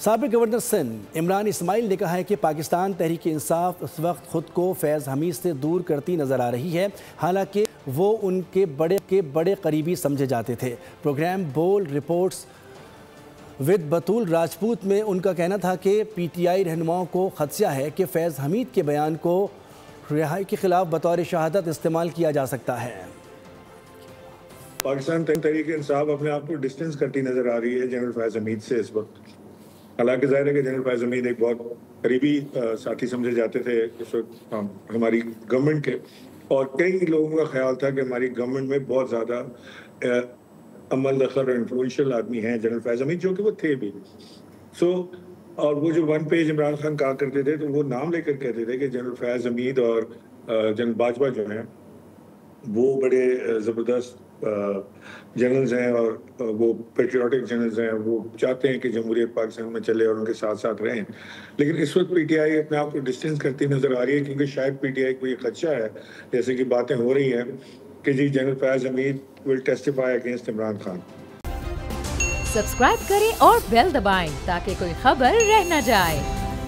سابق گورنر سندھ عمران اسماعیل نے کہا ہے کہ پاکستان تحریک انصاف اس وقت خود کو فیض حمید سے دور کرتی نظر آ رہی ہے، حالانکہ وہ ان کے بڑے قریبی سمجھے جاتے تھے۔ پروگرام بول رپورٹس ود بطول راجپوت میں ان کا کہنا تھا کہ پی ٹی آئی رہنماؤں کو خدشہ ہے کہ فیض حمید کے بیان کو رہائی کے خلاف بطور شہادت استعمال کیا جا سکتا ہے۔ پاکستان تحریک انصاف اپنے آپ کو ڈسٹنس کرتی نظر آ رہی ہے جنرل فیض حمید سے اس وقت۔ حالانکہ ظاہر ہے کہ جنرل فیض حمید ایک بہت قریبی ساتھی سمجھے جاتے تھے اس وقت ہماری گورنمنٹ کے، اور کئی لوگوں کا خیال تھا کہ ہماری گورنمنٹ میں بہت زیادہ عمل دخل اور انفلوئنشل آدمی ہیں جنرل فیض حمید، جو کہ وہ تھے بھی۔ اور وہ جو ون پیج عمران خان کہا کرتے تھے تو وہ نام لے کر کہتے تھے کہ جنرل فیض حمید اور جنرل باجوہ جو ہیں وہ بڑے زبردست جنرلز ہیں اور وہ پیٹریوٹک جنرلز ہیں، وہ چاہتے ہیں کہ جمہوریت پاکستان میں چلے اور ان کے ساتھ ساتھ رہیں۔ لیکن اس وقت پی ٹی آئی اپنے آپ کو ڈسٹنس کرتی نظر آ رہی ہے، کیونکہ شاید پی ٹی آئی کو یہ خدشہ ہے، جیسے کہ باتیں ہو رہی ہیں کہ جی general Faiz Hameed will testify against Imran Khan. Subscribe کریں اور بیل دبائیں تاکہ کوئی خبر رہ نہ جائے۔